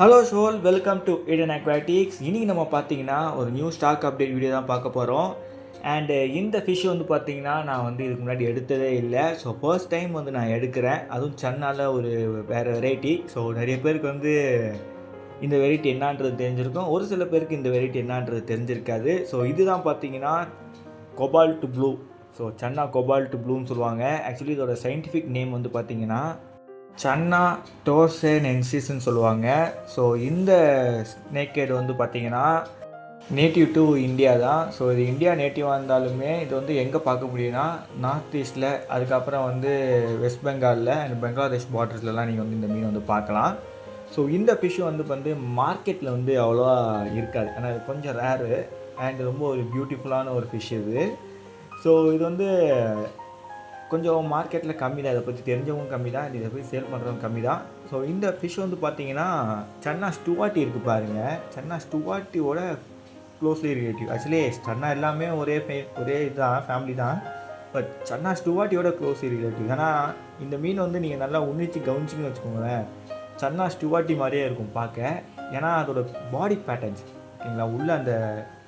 Hello shoal, welcome to Eden Aquatics. இன்றைக்கி நம்ம பார்த்தீங்கன்னா ஒரு நியூ ஸ்டாக் அப்டேட் வீடியோ தான் பார்க்க போகிறோம். அண்டு இந்த ஃபிஷ் வந்து பார்த்தீங்கன்னா நான் வந்து இதுக்கு முன்னாடி எடுத்ததே இல்லை. ஸோ ஃபர்ஸ்ட் டைம் வந்து நான் எடுக்கிறேன். அதுவும் சன்னால ஒரு வேறு வெரைட்டி. ஸோ நிறைய பேருக்கு வந்து இந்த வெரைட்டி என்னான்றது தெரிஞ்சிருக்கும், ஒரு சில பேருக்கு இந்த வெரைட்டி என்னான்றது தெரிஞ்சிருக்காது. ஸோ இதுதான் பார்த்தீங்கன்னா cobalt blue. So Channa cobalt ப்ளூன்னு சொல்லுவாங்க. ஆக்சுவலி இதோட சயின்டிஃபிக் நேம் வந்து பார்த்தீங்கன்னா சன்னா டோசெனென்சிஸ்ன்னு சொல்லுவாங்க. ஸோ இந்த ஸ்னேக்கேட் வந்து பார்த்திங்கன்னா நேட்டிவ் டு இந்தியா தான். ஸோ இது இந்தியா நேட்டிவாக இருந்தாலுமே இது வந்து எங்கே பார்க்க முடியும்னா நார்த் ஈஸ்ட்டில், அதுக்கப்புறம் வந்து வெஸ்ட் பெங்காலில் அண்ட் பங்களாதேஷ் பார்டர்ஸ்லாம் நீங்கள் வந்து இந்த மீன் வந்து பார்க்கலாம். ஸோ இந்த ஃபிஷ்ஷு வந்து மார்க்கெட்டில் வந்து அவ்வளோவா இருக்காது, ஆனால் இது கொஞ்சம் ரேரு அண்ட் ரொம்ப ஒரு பியூட்டிஃபுல்லான ஒரு ஃபிஷ் இது. ஸோ இது வந்து கொஞ்சம் மார்க்கெட்டில் கம்மி தான், இதை பற்றி தெரிஞ்சவங்க கம்மி தான், இதை போய் சேல் பண்ணுறவங்க கம்மி தான். ஸோ இந்த ஃபிஷ் வந்து பார்த்தீங்கன்னா சன்னா ஸ்டுவார்ட்டி இருக்குது பாருங்கள். சன்னா ஸ்டுவார்ட்டியோட க்ளோஸ்லி ரிலேட்டிவ். ஆக்சுவலி சன்னா எல்லாமே ஒரே இதுதான், ஃபேமிலி தான். பட் சன்னா ஸ்டுவார்ட்டியோட க்ளோஸ்லி ரிலேட்டிவ். ஏன்னா இந்த மீன் வந்து நீங்கள் நல்லா உன்னிச்சு கவனிச்சிங்கன்னு வச்சுக்கோங்களேன், சன்னா ஸ்டுவார்ட்டி மாதிரியே இருக்கும் பார்க்க. ஏன்னா அதோட பாடி பேட்டர்ன்ஸ் ஓகேங்களா, உள்ள அந்த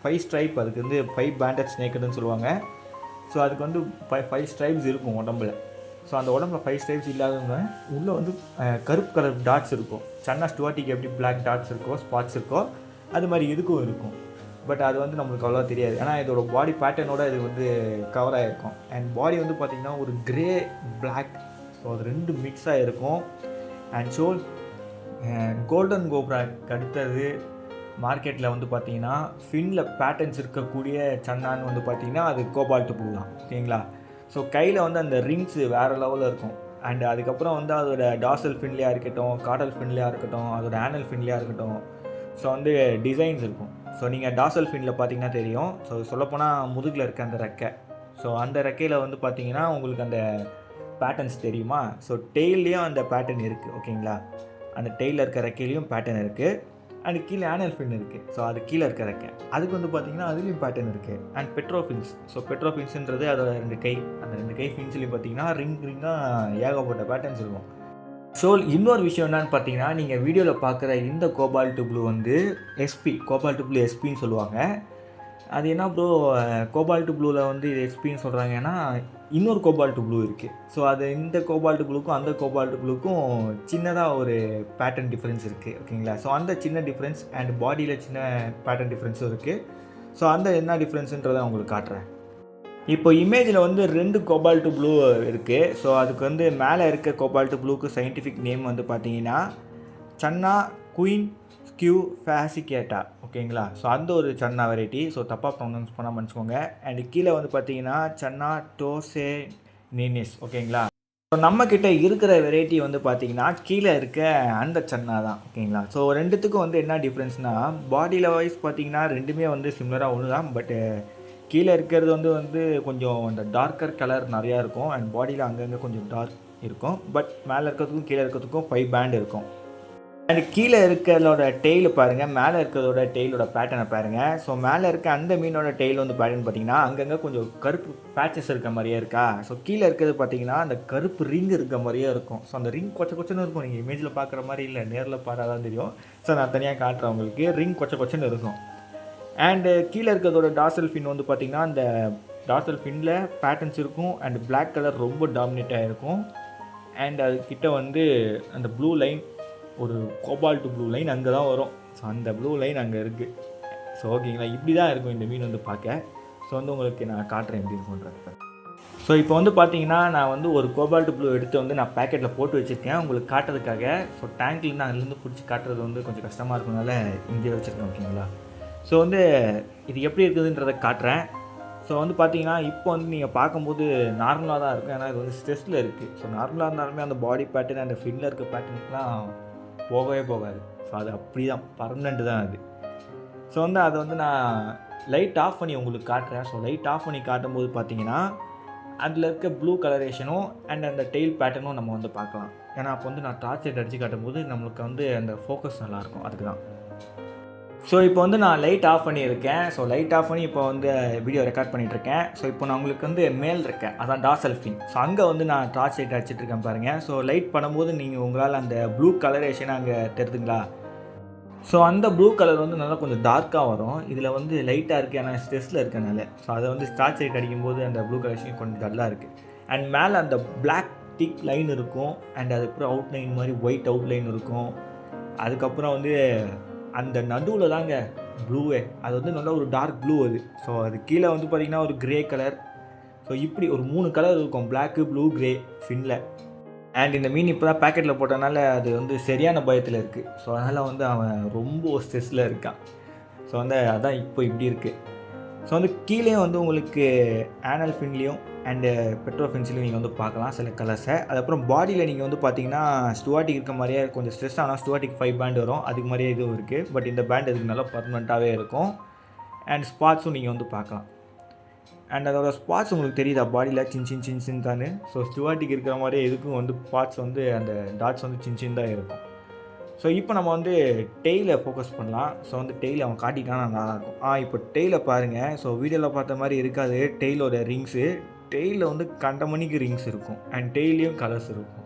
5 ஸ்ட்ரைப், அதுக்கு வந்து 5 பேண்டட் ஸ்னேக்குன்னு சொல்லுவாங்க. ஸோ அதுக்கு வந்து 5 ஸ்ட்ரைப்ஸ் இருக்கும் உடம்புல. ஸோ அந்த உடம்புல 5 ஸ்ட்ரைப்ஸ் இல்லாதவங்க உள்ளே வந்து கருப்பு கலர் டாட்ஸ் இருக்கும். சன்னா ஸ்டுவார்ட்டிக்கு எப்படி பிளாக் டாட்ஸ் இருக்கோ, ஸ்பாட்ஸ் இருக்கோ, அது மாதிரி இதுக்கும் இருக்கும். பட் அது வந்து நம்மளுக்கு அவ்வளோவா தெரியாது, ஏன்னா இதோட பாடி பேட்டர்னோட இது வந்து கவர் ஆகிருக்கும். அண்ட் பாடி வந்து பார்த்திங்கன்னா ஒரு கிரே பிளாக், ஸோ அது 2 மிக்ஸ் ஆகிருக்கும். அண்ட் ஸோ கோல்டன் கோப்ராக்கு அடுத்தது மார்க்கெட்டில் வந்து பார்த்திங்கன்னா ஃபின்னில் பேட்டர்ன்ஸ் இருக்கக்கூடிய சன்னான்னு வந்து பார்த்திங்கன்னா அது கோபால்ட் ப்ளூ தான் ஓகேங்களா. ஸோ கையில் வந்து அந்த ரிங்ஸு வேறு லெவலில் இருக்கும். அண்டு அதுக்கப்புறம் வந்து அதோட டார்சல் ஃபின்லேயாக இருக்கட்டும், காடல் ஃபின்லேயாக இருக்கட்டும், அதோட ஆனல் ஃபின்லேயாக இருக்கட்டும், ஸோ வந்து டிசைன்ஸ் இருக்கும். ஸோ நீங்கள் டார்சல் ஃபின்னில் பார்த்திங்கன்னா தெரியும். ஸோ சொல்லப்போனால் முதுகில் இருக்க அந்த ரெக்கை, ஸோ அந்த ரெக்கையில் வந்து பார்த்திங்கன்னா உங்களுக்கு அந்த பேட்டர்ன்ஸ் தெரியுமா. ஸோ டெய்ல்லையும் அந்த பேட்டர்ன் இருக்குது ஓகேங்களா. அந்த டெய்லில் இருக்க ரெக்கையிலையும் பேட்டர்ன் இருக்குது. அண்ட் கீழே ஆனல் ஃபின் இருக்குது. ஸோ அது கீழே இருக்க ரெக்கை, அதுக்கு வந்து பார்த்திங்கன்னா அதுலேயும் பேட்டர்ன் இருக்குது. அண்ட் பெட்ரோஃபின்ஸ், ஸோ பெட்ரோஃபின்ஸுன்றது அதோட 2 கை, அந்த 2 கை ஃபின்ஸ்லேயும் பார்த்திங்கன்னா ரிங்காக ஏகப்பட்ட பேட்டர்ன்ஸ் இருக்கும். ஸோ இன்னொரு விஷயம் என்னன்னு பார்த்தீங்கன்னா, நீங்கள் வீடியோவில் பார்க்குற இந்த கோபால்ட் ப்ளூ வந்து எஸ்பி, கோபால்ட் ப்ளூ எஸ்பின்னு சொல்லுவாங்க. அது என்ன ப்ரோ கோபால்ட் ப்ளூவில் வந்து இது எஸ்பின்னு சொல்கிறாங்கன்னா, இன்னொரு கோபால்ட் ப்ளூ இருக்குது. ஸோ அது இந்த கோபால்ட் ப்ளூக்கும் அந்த கோபால்ட் ப்ளூக்கும் சின்னதாக ஒரு பேட்டர்ன் டிஃப்ரென்ஸ் இருக்குது ஓகேங்களா. ஸோ அந்த சின்ன டிஃப்ரென்ஸ் அண்ட் பாடியில் சின்ன பேட்டர்ன் டிஃப்ரென்ஸும் இருக்குது. ஸோ அந்த என்ன டிஃப்ரென்ஸுன்றதை உங்களுக்கு காட்டுறேன். இப்போ இமேஜில் வந்து 2 கோபால்ட் ப்ளூ இருக்குது. ஸோ அதுக்கு வந்து மேலே இருக்க கோபால்ட் ப்ளூக்கு சயின்டிஃபிக் நேம் வந்து பார்த்தீங்கன்னா சன்னா குயின் ஸ்கியூ ஃபேசிகேட்டா ஓகேங்களா. ஸோ அந்த ஒரு சன்னா வெரைட்டி. ஸோ தப்பாக ப்ரொனவுன்ஸ் பண்ணால் மன்னிச்சுக்கோங்க. அண்ட் கீழே வந்து பார்த்தீங்கன்னா சன்னா டோசெனென்சிஸ் ஓகேங்களா. ஸோ நம்மக்கிட்ட இருக்கிற வெரைட்டி வந்து பார்த்திங்கன்னா கீழே இருக்க அந்த சன்னா தான் ஓகேங்களா. ஸோ ரெண்டுத்துக்கும் வந்து என்ன டிஃப்ரென்ஸ்னால், பாடியில் வைஸ் பார்த்திங்கன்னா ரெண்டுமே வந்து சிமிலராக ஒன்று தான். பட்டு கீழே இருக்கிறது வந்து கொஞ்சம் அந்த டார்க்கர் கலர் நிறையா இருக்கும். அண்ட் பாடியில் அங்கங்கே கொஞ்சம் டார்க் இருக்கும். பட் மேலே இருக்கிறதுக்கும் கீழே இருக்கிறதுக்கும் 5 பேண்ட் இருக்கும். அண்ட் கீழே இருக்கிறதோட டெய்ல் பாருங்கள், மேலே இருக்கிறதோட டெய்லோட பேட்டர்னை பாருங்கள். ஸோ மேலே இருக்க அந்த மீனோட டெய்ல் வந்து பேட்டர்ன் பார்த்திங்கன்னா அங்கங்கே கொஞ்சம் கருப்பு பேச்சஸ் இருக்க மாதிரியே இருக்கா. ஸோ கீழே இருக்கிறது பார்த்திங்கன்னா அந்த கருப்பு ரிங் இருக்க மாதிரியே இருக்கும். ஸோ அந்த ரிங் கொச்சன்னு இருக்கும். நீங்கள் இமேஜில் பார்க்குற மாதிரி இல்லை, நேரில் பார்த்தா தான் தெரியும். ஸோ நான் தனியாக காட்டுறேன் உங்களுக்கு. ரிங் கொச்சன்னு இருக்கும். அண்டு கீழே இருக்கிறதோட டார்சல் ஃபின் வந்து பார்த்திங்கன்னா அந்த டார்சல் ஃபின்னில் பேட்டர்ன்ஸ் இருக்கும். அண்ட் பிளாக் கலர் ரொம்ப டாமினேட்டாக இருக்கும். அண்ட் அதுக்கிட்ட வந்து அந்த ப்ளூ லைன், ஒரு கோபால்ட் ப்ளூ லைன் அங்கே தான் வரும். ஸோ அந்த ப்ளூ லைன் அங்கே இருக்குது. ஸோ ஓகேங்களா, இப்படி தான் இருக்கும் இந்த மீன் வந்து பார்க்க. ஸோ வந்து உங்களுக்கு நான் காட்டுறேன் எப்படி இருக்குன்றது. ஸோ இப்போ வந்து பார்த்தீங்கன்னா நான் வந்து ஒரு கோபால்ட் ப்ளூ எடுத்து வந்து நான் பேக்கெட்டில் போட்டு வச்சுருக்கேன் உங்களுக்கு காட்டுறதுக்காக. ஸோ டேங்க்லேருந்து அதுலேருந்து பிடிச்சி காட்டுறது வந்து கொஞ்சம் கஷ்டமாக இருக்கனால இங்கே வச்சுருக்கேன் ஓகேங்களா. ஸோ வந்து இது எப்படி இருக்குதுன்றதை காட்டுறேன். ஸோ வந்து பார்த்தீங்கன்னா இப்போ வந்து நீங்கள் பார்க்கும்போது நார்மலாக தான் இருக்கும், ஏன்னா இது வந்து ஸ்ட்ரெஸ்ஸில் இருக்குது. ஸோ நார்மலாக இருந்தாலுமே அந்த பாடி பேட்டர்ன் அந்த ஃபின்னில் இருக்க பேட்டர்னுக்குலாம் போகவே போகாது. ஸோ அது அப்படி தான், பர்மனெண்ட் தான் அது. ஸோ வந்து அதை வந்து நான் லைட் ஆஃப் பண்ணி உங்களுக்கு காட்டுறேன். ஸோ லைட் ஆஃப் பண்ணி காட்டும்போது பார்த்தீங்கன்னா அதில் இருக்க ப்ளூ கலரேஷனும் அண்ட் அந்த டெய்ல் பேட்டர்னும் நம்ம வந்து பார்க்கலாம். ஏன்னா அப்போ வந்து நான் டார்ச் லைட் அடித்து காட்டும்போது நம்மளுக்கு வந்து அந்த ஃபோக்கஸ் நல்லாயிருக்கும், அதுக்கு தான். ஸோ இப்போ வந்து நான் லைட் ஆஃப் பண்ணியிருக்கேன். ஸோ லைட் ஆஃப் பண்ணி இப்போ வந்து வீடியோ ரெக்கார்ட் பண்ணிகிட்ருக்கேன். ஸோ இப்போ நான் உங்களுக்கு வந்து மேல் இருக்கேன், அதான் டார்சல் ஃபின். ஸோ அங்கே வந்து நான் டார்ச் லைட் அடிச்சிட்ருக்கேன் பாருங்கள். ஸோ லைட் பண்ணும்போது நீங்கள் உங்களால் அந்த ப்ளூ கலரேஷனை அங்கே தெரியுதுங்களா. ஸோ அந்த ப்ளூ கலர் வந்து நல்லா கொஞ்சம் டார்க்காக வரும். இதில் வந்து லைட்டாக இருக்குது, ஏன்னா ஸ்ட்ரெஸ்ஸில் இருக்கனால. ஸோ அதை வந்து ஸ்காட்ச் லைட் அடிக்கும்போது அந்த ப்ளூ கலர் கொஞ்சம் டல்லாக இருக்குது. அண்ட் மேலே அந்த பிளாக் திக் லைன் இருக்கும். அண்ட் அதுக்கப்புறம் அவுட்லைன் மாதிரி ஒயிட் அவுட்லைன் இருக்கும். அதுக்கப்புறம் வந்து அந்த நடுவில் தாங்க ப்ளூவே, அது வந்து நல்லா ஒரு டார்க் ப்ளூ அது. ஸோ அது கீழே வந்து பார்த்திங்கன்னா ஒரு க்ரே கலர். ஸோ இப்படி ஒரு 3 கலர் இருக்கும், பிளாக்கு, ப்ளூ, க்ரே ஃபின்னில். அண்ட் இந்த மீன் இப்போ தான் பேக்கெட்டில் போட்டனால அது வந்து சரியான பயத்தில் இருக்குது. ஸோ அதனால் வந்து அவன் ரொம்ப ஸ்ட்ரெஸ்ஸில் இருக்கான். ஸோ வந்து அதான் இப்போ இப்படி இருக்குது. ஸோ வந்து கீழே வந்து உங்களுக்கு ஆனல் ஃபின்லேயும் அண்டு பெட்ரோ ஃபின்ஸ்லையும் நீங்கள் வந்து பார்க்கலாம் சில கலர்ஸை. அதுக்கப்புறம் பாடியில் நீங்கள் வந்து பார்த்தீங்கன்னா ஸ்டுவாட்டிக் இருக்க மாதிரியே கொஞ்சம் ஸ்ட்ரெஸ் ஆனால் ஸ்டுவாட்டிக் 5 பேண்ட் வரும், அதுக்கு மாதிரியே இதுவும் இருக்குது. பட் இந்த பேண்ட் இதுக்கு நல்லா பர்மனெண்ட்டாகவே இருக்கும். அண்ட் ஸ்பாட்ஸும் நீங்கள் வந்து பார்க்கலாம். அண்ட் அதோட ஸ்பாட்ஸ் உங்களுக்கு தெரியுதா பாடியில் சின் தானே. ஸோ ஸ்டுவாட்டிக் இருக்கிற மாதிரியே இதுக்கும் வந்து பார்ட்ஸ் வந்து அந்த டாட்ஸ் வந்து சின் தான் இருக்கும். ஸோ இப்போ நம்ம வந்து டெய்லை ஃபோக்கஸ் பண்ணலாம். ஸோ வந்து டெய்லை அவன் காட்டிட்டானா நல்லாயிருக்கும். இப்போ டெய்லை பாருங்கள். ஸோ வீடியோவில் பார்த்த மாதிரி இருக்காது டெய்லோட ரிங்ஸு. டெய்லில் வந்து கண்டமணிக்கு ரிங்ஸ் இருக்கும். அண்ட் டெய்லியும் கலர்ஸ் இருக்கும்.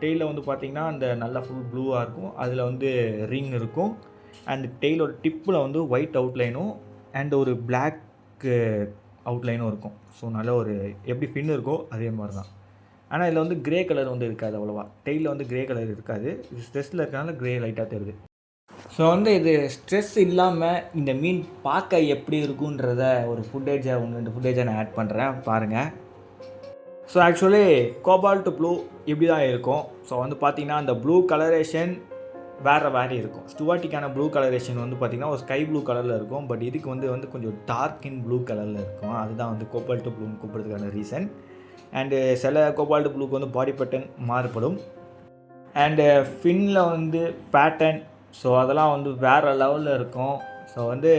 டெய்லில் வந்து பார்த்திங்கன்னா அந்த நல்லா ஃபுல் ப்ளூவாக இருக்கும், அதில் வந்து ரிங் இருக்கும். அண்ட் டெய்லோட டிப்பில் வந்து ஒயிட் அவுட்லைனும் அண்ட் ஒரு பிளாக் அவுட்லைனும் இருக்கும். ஸோ நல்ல ஒரு எப்படி ஃபின் இருக்கோ அதே மாதிரி தான். ஆனால் இதில் வந்து க்ரே கலர் வந்து இருக்காது அவ்வளோவா. டெய்லில் வந்து க்ரே கலர் இருக்காது. இது ஸ்ட்ரெஸ்ஸில் இருக்கனால க்ரே லைட்டாக தெரியுது. ஸோ வந்து இது ஸ்ட்ரெஸ் இல்லாமல் இந்த மீன் பார்க்க எப்படி இருக்குன்றத ஒரு ஃபுட்டேஜை 1-2 ஃபுட்டேஜை நான் ஆட் பண்ணுறேன் பாருங்கள். ஸோ ஆக்சுவலி கோபால்ட் ப்ளூ இப்படி தான் இருக்கும். ஸோ வந்து பார்த்திங்கன்னா அந்த ப்ளூ கலரேஷன் வேறு இருக்கும். ஸ்டுவாட்டிக்கான ப்ளூ கலரேஷன் வந்து பார்த்திங்கன்னா ஒரு ஸ்கை ப்ளூ கலரில் இருக்கும். பட் இதுக்கு வந்து கொஞ்சம் டார்க் இன் ப்ளூ கலரில் இருக்கும். அதுதான் வந்து கோபால்ட் ப்ளூன்னு கூப்பிட்றதுக்கான ரீசன். அண்டு சில கோபால்ட் ப்ளூக்கு வந்து பாடி பேட்டர்ன் மாறுபடும். அண்டு ஃபின்னில் வந்து பேட்டர்ன், ஸோ அதெல்லாம் வந்து வேறு லெவலில் இருக்கும். ஸோ வந்து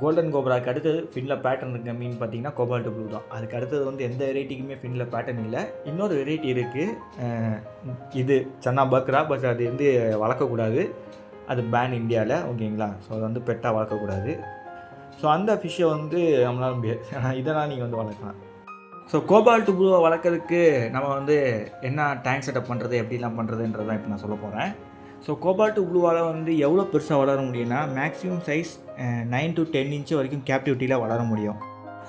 கோல்டன் கோப்ராக்கு அடுத்தது ஃபின்னில் பேட்டர்ன் இருக்க மீன் பார்த்திங்கன்னா கோபால்ட் ப்ளூ தான். அதுக்கு அடுத்தது வந்து எந்த வெரைட்டிக்குமே ஃபின்னில் பேட்டர்ன் இல்லை. இன்னொரு வெரைட்டி இருக்குது, இது சன்னா பக்ரா. பட் அது வந்து வளர்க்கக்கூடாது, அது பேன் இந்தியாவில். ஓகேங்களா. ஸோ அது வந்து பெட்டாக வளர்க்கக்கூடாது. ஸோ அந்த ஃபிஷ்ஷை வந்து நம்மளால் முடியாது, இதெல்லாம் நீங்கள் வந்து வளர்க்கலாம். ஸோ கோபால்ட் ப்ளூவை வளர்க்குறதுக்கு நம்ம வந்து என்ன டேங்க் செட்டப் பண்ணுறது, எப்படிலாம் பண்ணுறதுன்றதான் இப்போ நான் சொல்ல போகிறேன். ஸோ கோபால்ட் ப்ளூவால் வந்து எவ்வளோ பெருசாக வளர முடியும்னா மேக்ஸிமம் சைஸ் 9 to 10 இன்ச்சு வரைக்கும் கேப்டிவிட்டியில் வளர முடியும்.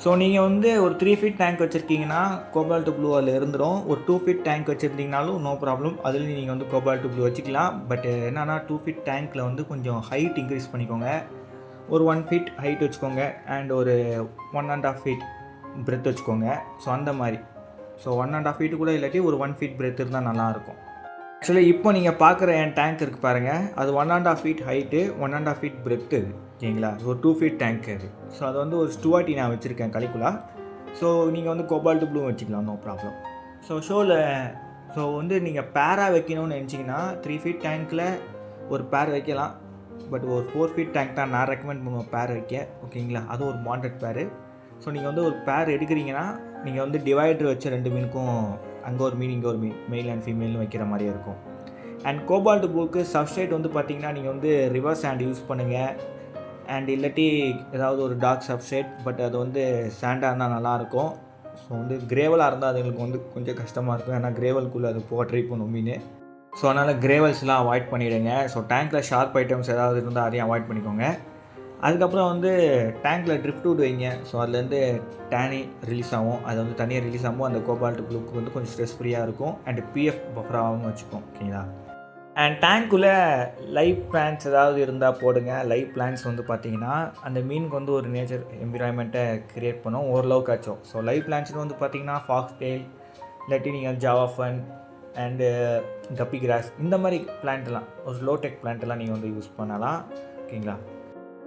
ஸோ நீங்கள் வந்து ஒரு 3 feet டேங்க் வச்சுருக்கீங்கன்னா கோபால்ட் ப்ளூ அதில் இருந்துடும். ஒரு 2 feet டேங்க் வச்சுருந்தீங்கனாலும் நோ ப்ராப்ளம், அதுலேயும் நீங்கள் வந்து கோபால்ட் ப்ளூ வச்சுக்கலாம். பட் என்னென்னா 2 feet டேங்க்கில் வந்து கொஞ்சம் ஹைட் இன்க்ரீஸ் பண்ணிக்கோங்க. ஒரு 1 feet ஹைட் வச்சுக்கோங்க. அண்ட் ஒரு 1.5 feet பிரெத் வச்சுக்கோங்க. ஸோ அந்த மாதிரி. ஸோ 1.5 feet கூட இல்லாட்டி ஒரு 1 feet பிரெத் இருந்தால் நல்லாயிருக்கும். ஆக்சுவலி இப்போ நீங்கள் பார்க்குற என் டேங்க் இருக்குது பாருங்கள், அது 1.5 feet ஹைட்டு, 1.5 feet பிரெத்து இது. ஓகேங்களா. ஒரு 2 feet டேங்க் அது. ஸோ அது வந்து ஒரு ஸ்டுவாட்டி நான் வச்சுருக்கேன் கலிக்குலா. ஸோ நீங்கள் வந்து கோபால்ட் ப்ளூ வச்சுக்கலாம், நோ ப்ராப்ளம். ஸோ வந்து நீங்கள் பேராக வைக்கணும்னு நினச்சிங்கன்னா 3 feet டேங்க்கில் ஒரு பேர் வைக்கலாம். பட் ஒரு 4 feet டேங்க் தான் நான் ரெக்கமெண்ட் பண்ணுவேன் பேர் வைக்க. ஓகேங்களா. அது ஒரு பாண்டட் பேர். ஸோ நீங்கள் வந்து ஒரு பேர் எடுக்கிறீங்கன்னா நீங்கள் வந்து டிவைடர் வச்ச 2 மீனுக்கும் அங்கே ஒரு மீன் இங்கே ஒரு மீன், மெயில் அண்ட் ஃபீமேல்னு வைக்கிற மாதிரியே இருக்கும். அண்ட் கோபால்ட் ப்ளூக்கு சப்ஸ்ட்ரேட் வந்து பார்த்திங்கன்னா நீங்கள் வந்து ரிவர்ஸ் சாண்ட் யூஸ் பண்ணுங்கள். அண்ட் இல்லாட்டி ஏதாவது ஒரு டார்க் சப்ஸ்ட்ரேட், பட் அது வந்து சாண்டாக இருந்தால் நல்லாயிருக்கும். ஸோ வந்து கிரேவலாக இருந்தால் அதுங்களுக்கு வந்து கொஞ்சம் கஷ்டமாக இருக்கும், ஏன்னா கிரேவல்குள்ளே அது போக ட்ரை பண்ணும் மீன். ஸோ அதனால் கிரேவல்ஸ்லாம் அவாய்ட் பண்ணிவிடுங்க. ஸோ டேங்க்கில் ஷார்ப் ஐட்டம்ஸ் ஏதாவது இருந்தால் அதையும் அவாய்ட் பண்ணிக்கோங்க. அதுக்கப்புறம் வந்து டேங்க்கில் ட்ரிஃப்ட் வுட் வைங்க. ஸோ அதுலேருந்து டேனி ரிலீஸ் ஆகும். அது வந்து தனியாக ரிலீஸ் ஆகும். அந்த கோபால்ட் ப்ளூக்கு வந்து கொஞ்சம் ஸ்ட்ரெஸ் ஃப்ரீயாக இருக்கும். அண்ட் பிஎஃப் பஃபராகவும் வச்சுக்கும். ஓகேங்களா. அண்ட் டேங்க்குள்ளே லைவ் பிளான்ஸ் ஏதாவது இருந்தால் போடுங்க. லைவ் பிளான்ஸ் வந்து பார்த்திங்கன்னா அந்த மீனுக்கு வந்து ஒரு நேச்சர் என்விரான்மெண்ட்டை க்ரியேட் பண்ணும் ஓரளவுக்காச்சும். ஸோ லைவ் பிளான்ஸ்னு வந்து பார்த்திங்கன்னா ஃபாக்ஸ் டெயில், இல்லாட்டி நீங்கள் ஜாவா ஃபன் அண்டு கப்பி கிராஸ், இந்த மாதிரி பிளான்ட்லாம், ஒரு லோடெக் பிளான்ட்லாம் நீங்கள் வந்து யூஸ் பண்ணலாம். ஓகேங்களா.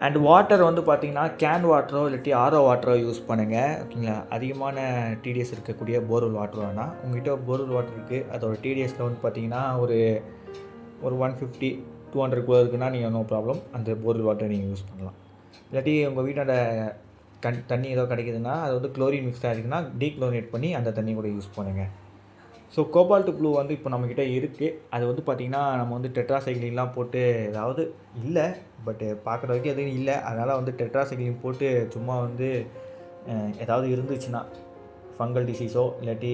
அண்ட் வாட்டர் வந்து பார்த்திங்கன்னா கேன் வாட்டரோ இல்லாட்டி ஆரோ வாட்டரோ யூஸ் பண்ணுங்கள். ஓகேங்களா. அதிகமான டிடிஎஸ் இருக்கக்கூடிய போர்வெல் வாட்டர் வேணால். உங்கள்கிட்ட போர்வெல் வாட்டர் இருக்குது, அதோட டிடிஎஸில் வந்து பார்த்திங்கன்னா ஒரு 150-200 கூட இருக்குன்னா நீங்கள் நோ ப்ராப்ளம், அந்த போர்வெல் வாட்டரை நீங்கள் யூஸ் பண்ணலாம். இல்லாட்டி உங்கள் வீட்டோட தண்ணி ஏதோ கிடைக்குதுன்னா அது வந்து குளோரின் மிக்ஸ் ஆகிருக்குன்னா டீக்ளோரினேட் பண்ணி அந்த தண்ணி கூட யூஸ் பண்ணுங்கள். ஸோ கோபால்ட் ப்ளூ வந்து இப்போ நம்மக்கிட்ட இருக்குது. அது வந்து பார்த்திங்கன்னா நம்ம வந்து டெட்ராசைக்ளின்லாம் போட்டு ஏதாவது இல்லை, பட்டு பார்க்குற வரைக்கும் எதுவும் இல்லை. அதனால் வந்து டெட்ராசைக்ளின் போட்டு சும்மா வந்து ஏதாவது இருந்துச்சுன்னா ஃபங்கல் டிசீஸோ இல்லாட்டி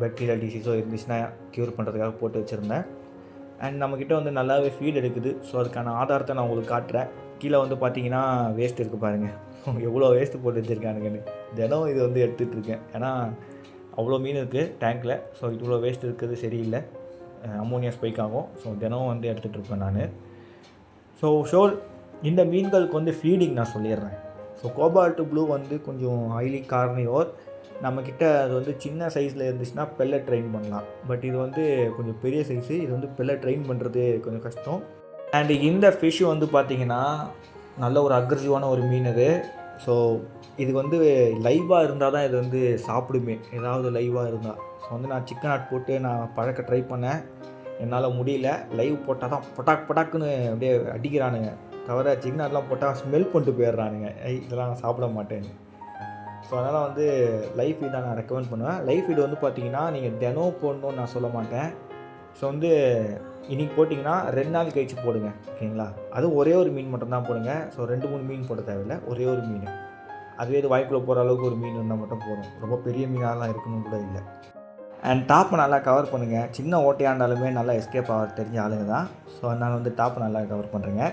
பாக்டீரியல் டிசீஸோ இருந்துச்சுன்னா க்யூர் பண்ணுறதுக்காக போட்டு வச்சுருந்தேன். அண்ட் நம்மக்கிட்ட வந்து நல்லாவே ஃபீட் எடுக்குது. ஸோ அதுக்கான ஆதாரத்தை நான் உங்களுக்கு காட்டுறேன். கீழே வந்து பார்த்தீங்கன்னா வேஸ்ட் இருக்குது பாருங்கள், எவ்வளோ வேஸ்ட்டு போட்டு வச்சுருக்கானுங்கன்னு. தினம் இது வந்து எடுத்துகிட்ருக்கேன், ஏன்னா அவ்வளோ மீன் இருக்குது டேங்க்கில். ஸோ இவ்வளோ வேஸ்ட் இருக்கிறது சரியில்லை, அமோனியா ஸ்பைக் ஆகும். ஸோ தினம் வந்து எடுத்துகிட்ருப்பேன் நான். ஸோ ஷோல் இந்த மீன்களுக்கு வந்து ஃபீடிங் நான் சொல்லிடுறேன். ஸோ கோபால்ட் ப்ளூ வந்து கொஞ்சம் ஹைலி கார்னிவோர். நம்மக்கிட்ட அது வந்து சின்ன சைஸில் இருந்துச்சுன்னா பெல்லட் ட்ரெயின் பண்ணலாம். பட் இது வந்து கொஞ்சம் பெரிய சைஸு, இது வந்து பெல்லட் ட்ரெயின் பண்ணுறது கொஞ்சம் கஷ்டம். அண்டு இந்த ஃபிஷ் வந்து பார்த்திங்கன்னா நல்ல ஒரு அக்ரெசிவான ஒரு மீன் இது. ஸோ இது வந்து லைவாக இருந்தால் தான் இது வந்து சாப்பிடுமே, ஏதாவது லைவாக இருந்தால். ஸோ வந்து நான் சிக்கன் ஆட் போட்டு நான் பழக்க ட்ரை பண்ணேன், என்னால் முடியல. லைவ் போட்டால் தான் பட்டாக் பட்டாக்குன்னு அப்படியே அடிக்கிறானுங்க, தவிர சிக்கன் ஆட்லாம் போட்டால் ஸ்மெல் பண்ணிட்டு போயிடுறானுங்க, இதெல்லாம் நான் சாப்பிட மாட்டேன்னு. ஸோ அதனால் வந்து லைவ் ஃபீட் தான் நான் ரெக்கமெண்ட் பண்ணுவேன். லைவ் ஃபீடு வந்து பார்த்திங்கன்னா நீங்கள் தினம் போடணுன்னு நான் சொல்ல மாட்டேன். ஸோ வந்து இன்றைக்கி போட்டிங்கன்னா 2 நாள் கழிச்சு போடுங்க, ஓகேங்களா. அதுவும் ஒரே ஒரு மீன் மட்டும் தான் போடுங்க. ஸோ 2-3 மீன் போட தேவையில்லை, ஒரே ஒரு மீன். அதுவே இது வாய்க்குள்ளே போகிற அளவுக்கு ஒரு மீன் இருந்தால் மட்டும் போதும், ரொம்ப பெரிய மீனாலாம் இருக்கணும் கூட இல்லை. அண்ட் டாப்பை நல்லா கவர் பண்ணுங்கள். சின்ன ஓட்டையாக இருந்தாலுமே நல்லா எஸ்கேப் ஆக தெரிஞ்ச ஆளுங்க தான். ஸோ அதனால் வந்து டாப்பை நல்லா கவர் பண்ணுறேங்க.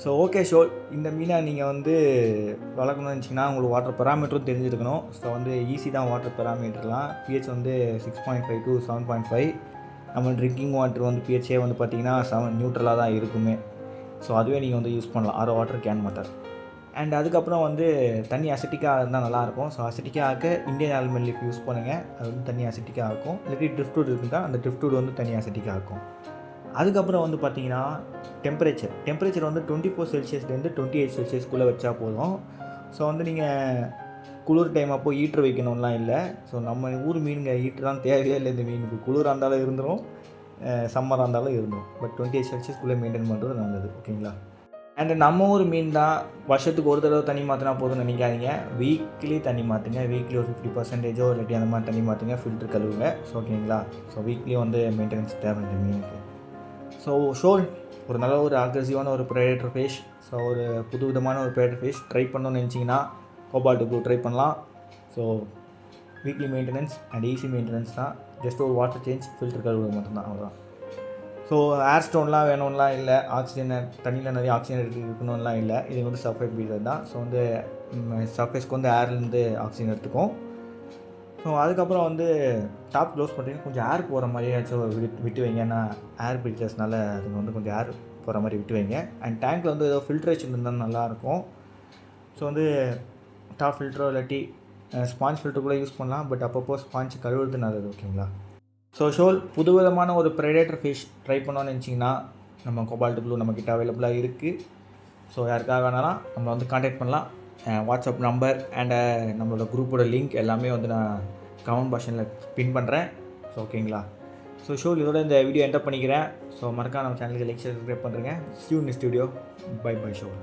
ஸோ ஓகே ஷோல், இந்த மீனை நீங்கள் வந்து வளர்க்கணும்னு நினச்சிங்கன்னா உங்களுக்கு வாட்டர் பெராமீட்டரும் தெரிஞ்சிருக்கணும். ஸோ வந்து ஈஸி தான் வாட்டர் பெராமீட்டர்லாம். பிஹெச் வந்து 6.5 to 7.5. நம்ம ட்ரிங்கிங் வாட்டர் வந்து பிஹெச்சே வந்து பார்த்திங்கன்னா 7 நியூட்ரலாக தான் இருக்குமே. ஸோ அதுவே நீங்கள் வந்து யூஸ் பண்ணலாம், RO water, can water. And அதுக்கப்புறம் வந்து தண்ணி அசிட்டிக்காக இருந்தால் நல்லாயிருக்கும். ஸோ அசிட்டிக்காக ஆக்க இந்தியன் ஆல்மண்ட் லீஃப் யூஸ் பண்ணுங்கள், அது வந்து தண்ணி அசிட்டிக்காக இருக்கும். இல்லாட்டி ட்ரிஃப்ட்வுட் இருக்குதா, அந்த ட்ரிஃப்ட்வுட் வந்து தண்ணி அசிட்டிக்காக இருக்கும். அதுக்கப்புறம் வந்து பார்த்திங்கன்னா டெம்பரேச்சர் வந்து 24 செல்சியஸ்லேருந்து 28 செல்சியஸ்க்குள்ளே வச்சா போதும். ஸோ வந்து நீங்கள் குளிர் டைம் அப்போ ஹீட்ரு வைக்கணும்லாம் இல்லை. ஸோ நம்ம ஊர் மீனுங்க ஹீட்ருலாம் தேவையே இல்லை இந்த மீனுக்கு. குளிராக இருந்தாலும் இருந்துடும், சம்மராக இருந்தாலும் இருந்துடும். பட் 28 செல்சியஸ்க்குள்ளே மெயின்டைன் பண்ணுறது நல்லது, ஓகேங்களா. அண்டு நம்ம ஊர் மீன் தான், வருஷத்துக்கு ஒரு தடவை தண்ணி மாற்றினா போதும்னு நினைக்காதீங்க. வீக்லி தண்ணி மாற்றுங்க. வீக்லி ஒரு 50% இல்லாட்டி அந்த மாதிரி தண்ணி மாற்றுங்க, ஃபில்ட்ரு கழுவுங்க. ஸோ ஓகேங்களா. ஸோ வீக்லி வந்து மெயின்டெனன்ஸ் தேவை இந்த மீனுக்கு. ஸோ ஷோல் ஒரு நல்ல ஒரு அக்ரெசிவான ஒரு ப்ரெடேட்டர் ஃபிஷ். ஸோ ஒரு புது விதமான ஒரு ப்ரெடேட்டர் ஃபிஷ் ட்ரை பண்ணணும்னு நினச்சிங்கன்னா கோபால்ட் ப்ளூ ட்ரை பண்ணலாம். So weekly maintenance and easy maintenance தான். ஜஸ்ட் ஒரு வாட்டர் சேஞ்ச், ஃபில்டர் கழுவுறது மட்டும்தான், அவ்வளோதான். ஸோ ஏர் ஸ்டோன்லாம் வேணும்லாம் இல்லை, ஆக்சிஜன் தண்ணியில் நிறைய ஆக்சிஜன் இருக்கணும்லாம் இல்லை. இது வந்து சர்ஃபேஸ் பீசர் தான். ஸோ வந்து சர்ஃபேஸ்க்கு வந்து ஏர்லேருந்து ஆக்சிஜன் எடுத்துக்கும். ஸோ அதுக்கப்புறம் வந்து டாப் க்ளோஸ் பண்ணிட்டீங்கன்னா கொஞ்சம் ஏர் போகிற மாதிரியாச்சும் விட்டு வைங்க. ஏன்னா ஏர் பிரிச்சர்ஸ்னால அதுங்க வந்து கொஞ்சம் ஏர் போகிற மாதிரி விட்டு வைங்க. அண்ட் டேங்க்கில் வந்து ஏதோ ஃபில்ட்ரேஷன் இருந்தால் நல்லாயிருக்கும். ஸோ வந்து டாப் ஃபில்டரோ இல்லாட்டி ஸ்பாஞ்ச் ஃபில்டர் கூட யூஸ் பண்ணலாம். பட் அப்பப்போ ஸ்பாஞ்ச் கழுவுறது நல்லது, ஓகேங்களா. ஸோ ஷோல் புதுவிதமான ஒரு ப்ரெடேட்டர் ஃபிஷ் ட்ரை பண்ணோன்னு நினச்சிங்கன்னா நம்ம கோபால்ட் ப்ளூ நம்மக்கிட்ட அவைலபிளாக இருக்குது. ஸோ யாருக்காக வேணாலும் நம்ம வந்து கான்டாக்ட் பண்ணலாம். வாட்ஸ்அப் நம்பர் அண்டு நம்மளோட குரூப்போட லிங்க் எல்லாமே வந்து நான் கமெண்ட் பாக்ஸில் பின் பண்ணுறேன். ஸோ ஓகேங்களா. ஸோ ஷோல் இதோட இந்த வீடியோ என்டர் பண்ணிக்கிறேன். ஸோ மறக்காம நம்ம சேனலுக்கு லைக், சப்ஸ்கிரைப் பண்ணுறேங்க. See you in the studio. Bye bye ஷோல்.